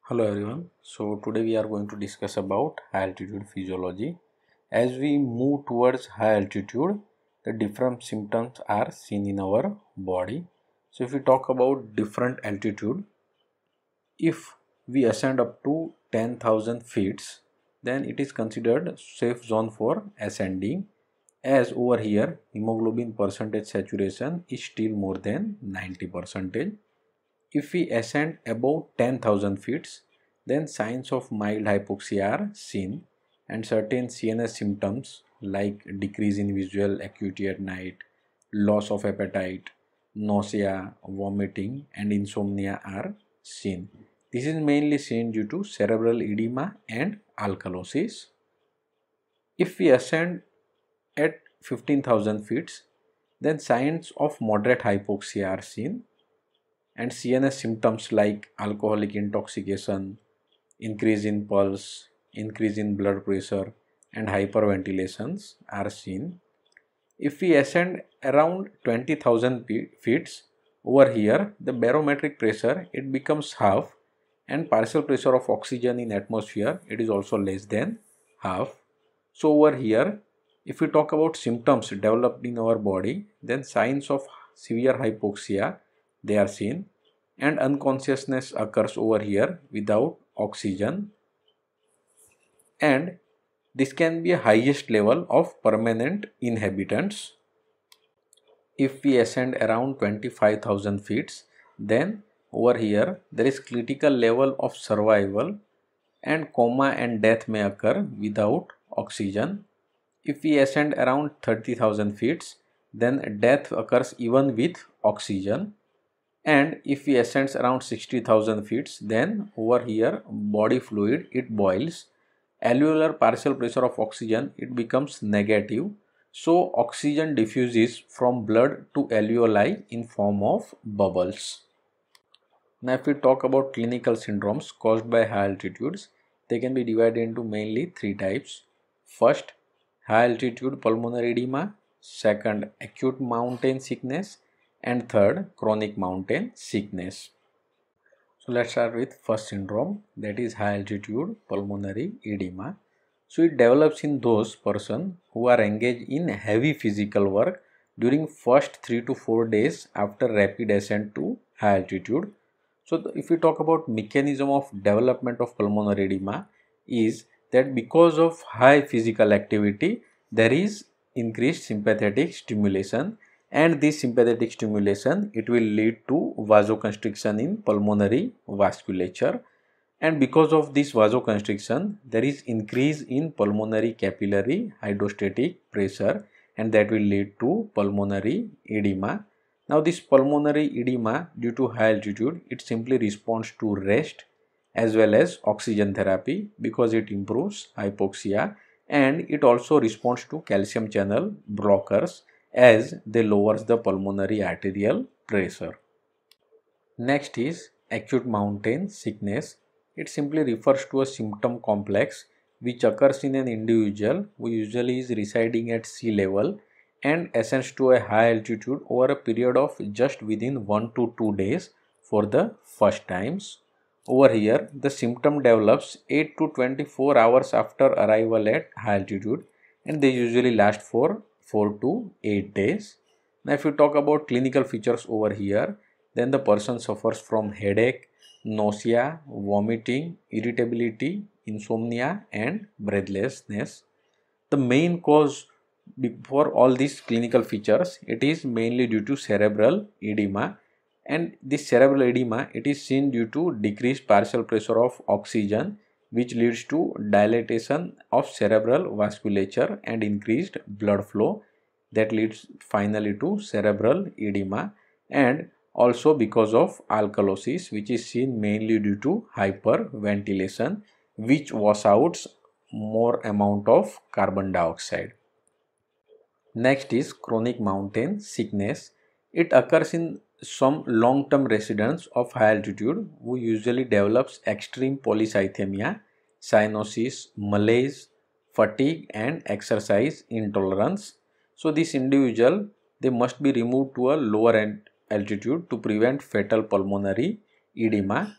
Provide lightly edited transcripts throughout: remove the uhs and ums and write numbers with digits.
Hello everyone. So today we are going to discuss about high altitude physiology. As we move towards high altitude, the different symptoms are seen in our body. So if we talk about different altitude, if we ascend up to 10,000 feet, then it is considered safe zone for ascending, as over here hemoglobin percentage saturation is still more than 90%. If we ascend above 10,000 feet, then signs of mild hypoxia are seen and certain CNS symptoms like decrease in visual acuity at night, loss of appetite, nausea, vomiting and insomnia are seen. This is mainly seen due to cerebral edema and alkalosis. If we ascend at 15,000 feet, then signs of moderate hypoxia are seen and CNS symptoms like alcoholic intoxication, increase in pulse, increase in blood pressure and hyperventilations are seen. If we ascend around 20,000 feet, over here the barometric pressure it becomes half and partial pressure of oxygen in atmosphere it is also less than half. So over here if we talk about symptoms developed in our body, then signs of severe hypoxia they are seen and unconsciousness occurs over here without oxygen, and this can be a highest level of permanent inhabitants. If we ascend around 25,000 feet, then over here there is critical level of survival and coma and death may occur without oxygen. If we ascend around 30,000 feet, then death occurs even with oxygen. And if we ascend around 60,000 feet, then over here body fluid it boils, alveolar partial pressure of oxygen it becomes negative, so oxygen diffuses from blood to alveoli in form of bubbles. Now if we talk about clinical syndromes caused by high altitudes, they can be divided into mainly three types. First, high altitude pulmonary edema, second acute mountain sickness, and third chronic mountain sickness. So let's start with first syndrome, that is high altitude pulmonary edema. So it develops in those persons who are engaged in heavy physical work during first 3 to 4 days after rapid ascent to high altitude. So if we talk about mechanism of development of pulmonary edema, is that because of high physical activity there is increased sympathetic stimulation, and this sympathetic stimulation it will lead to vasoconstriction in pulmonary vasculature, and because of this vasoconstriction there is increase in pulmonary capillary hydrostatic pressure, and that will lead to pulmonary edema. Now this pulmonary edema due to high altitude it simply responds to rest as well as oxygen therapy because it improves hypoxia, and it also responds to calcium channel blockers as they lowers the pulmonary arterial pressure. Next is acute mountain sickness. It simply refers to a symptom complex which occurs in an individual who usually is residing at sea level and ascends to a high altitude over a period of just within 1 to 2 days for the first times. Over here, the symptom develops 8 to 24 hours after arrival at high altitude, and they usually last for 4 to 8 days. Now, if you talk about clinical features over here, then the person suffers from headache, nausea, vomiting, irritability, insomnia, and breathlessness. The main cause for all these clinical features it is mainly due to cerebral edema, and this cerebral edema it is seen due to decreased partial pressure of oxygen which leads to dilatation of cerebral vasculature and increased blood flow that leads finally to cerebral edema, and also because of alkalosis which is seen mainly due to hyperventilation which wash out more amount of carbon dioxide. Next is chronic mountain sickness. It occurs in some long-term residents of high altitude who usually develops extreme polycythemia, cyanosis, malaise, fatigue and exercise intolerance. So this individual they must be removed to a lower altitude to prevent fatal pulmonary edema.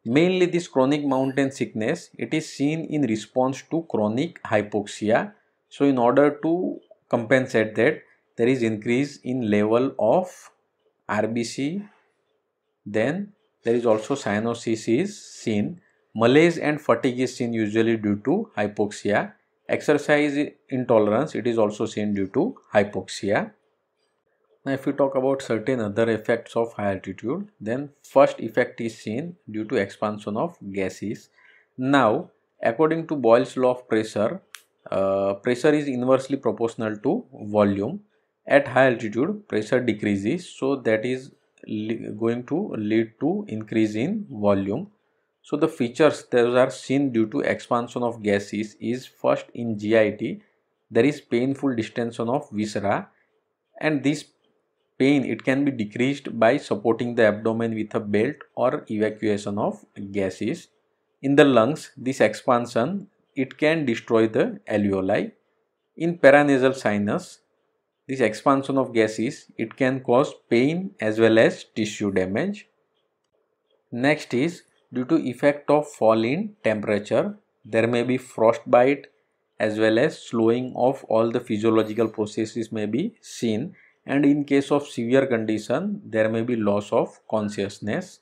Mainly this chronic mountain sickness, it is seen in response to chronic hypoxia. So in order to compensate that, there is increase in level of RBC. Then there is also cyanosis is seen. Malaise and fatigue is seen usually due to hypoxia. Exercise intolerance, it is also seen due to hypoxia. Now if we talk about certain other effects of high altitude, then first effect is seen due to expansion of gases. Now according to Boyle's law of pressure, pressure is inversely proportional to volume. At high altitude pressure decreases, so that is going to lead to increase in volume. So the features that are seen due to expansion of gases is first in GIT, there is painful distension of viscera, and this pain it can be decreased by supporting the abdomen with a belt or evacuation of gases. In the lungs, this expansion it can destroy the alveoli. In paranasal sinus, this expansion of gases it can cause pain as well as tissue damage. Next is due to effect of fall in temperature, there may be frostbite as well as slowing of all the physiological processes may be seen, and in case of severe condition there may be loss of consciousness.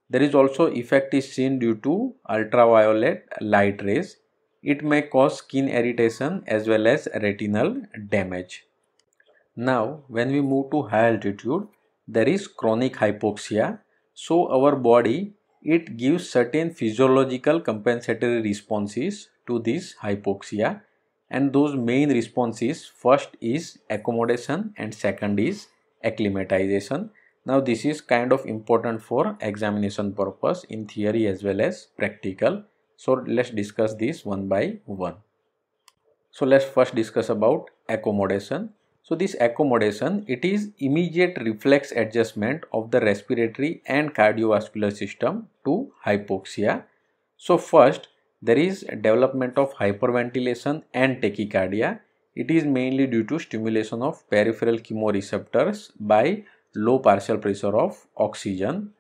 There is also effect is seen due to ultraviolet light rays. It may cause skin irritation as well as retinal damage. Now, when we move to high altitude, there is chronic hypoxia. So, our body it gives certain physiological compensatory responses to this hypoxia, and those main responses first is accommodation and second is acclimatization. Now, this is kind of important for examination purpose in theory as well as practical. So, let's discuss this one by one. So let's first discuss about accommodation. So this accommodation, it is immediate reflex adjustment of the respiratory and cardiovascular system to hypoxia. So first, there is development of hyperventilation and tachycardia. It is mainly due to stimulation of peripheral chemoreceptors by low partial pressure of oxygen.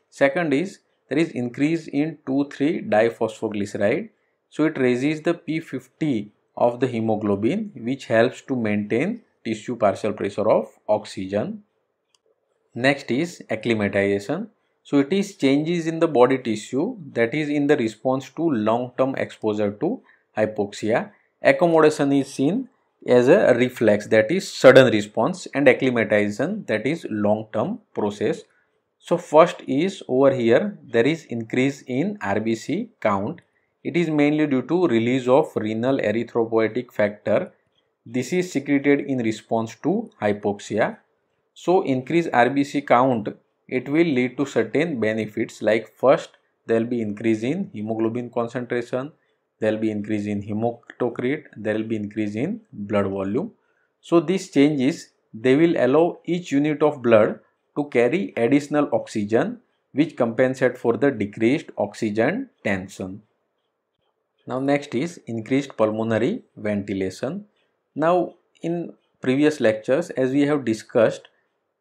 Second is there is increase in 2,3-diphosphoglyceride. So it raises the P50 of the hemoglobin, which helps to maintain tissue partial pressure of oxygen. Next is acclimatization. So it is changes in the body tissue that is in the response to long-term exposure to hypoxia. Accommodation is seen as a reflex, that is sudden response, and acclimatization, that is long-term process. So first is over here there is increase in RBC count. It is mainly due to release of renal erythropoietic factor. This is secreted in response to hypoxia. So increase RBC count, it will lead to certain benefits, like first there will be increase in hemoglobin concentration, there will be increase in hematocrit, there will be increase in blood volume. So these changes they will allow each unit of blood to carry additional oxygen, which compensate for the decreased oxygen tension. Now next is increased pulmonary ventilation. Now in previous lectures, as we have discussed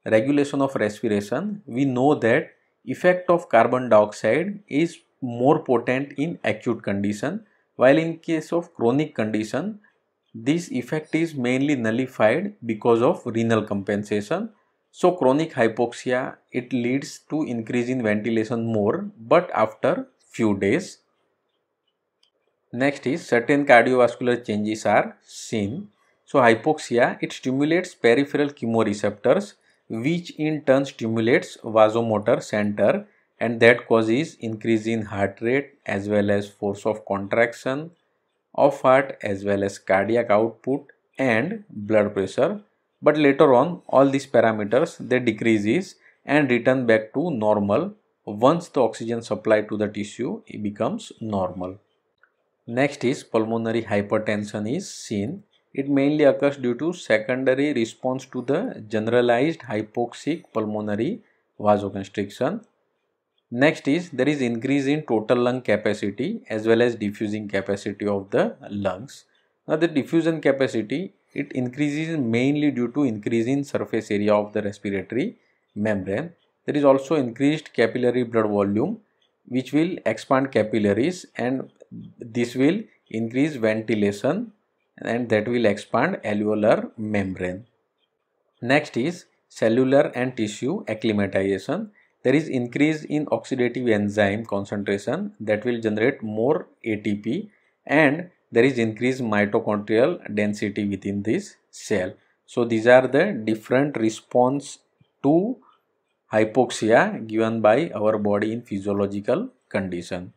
regulation of respiration, we know that effect of carbon dioxide is more potent in acute condition, while in case of chronic condition this effect is mainly nullified because of renal compensation. So chronic hypoxia it leads to increase in ventilation more, but after few days. Next is certain cardiovascular changes are seen. So hypoxia it stimulates peripheral chemoreceptors, which in turn stimulates vasomotor center, and that causes increase in heart rate as well as force of contraction of heart as well as cardiac output and blood pressure. But later on all these parameters they decreases and return back to normal once the oxygen supply to the tissue becomes normal. Next is pulmonary hypertension is seen. It mainly occurs due to secondary response to the generalized hypoxic pulmonary vasoconstriction. Next is there is increase in total lung capacity as well as diffusing capacity of the lungs. Now the diffusion capacity it increases mainly due to increase in surface area of the respiratory membrane. There is also increased capillary blood volume which will expand capillaries, and this will increase ventilation, and that will expand alveolar membrane. Next is cellular and tissue acclimatization. There is increase in oxidative enzyme concentration that will generate more ATP, and there is increased mitochondrial density within this cell. So these are the different response to hypoxia given by our body in physiological condition.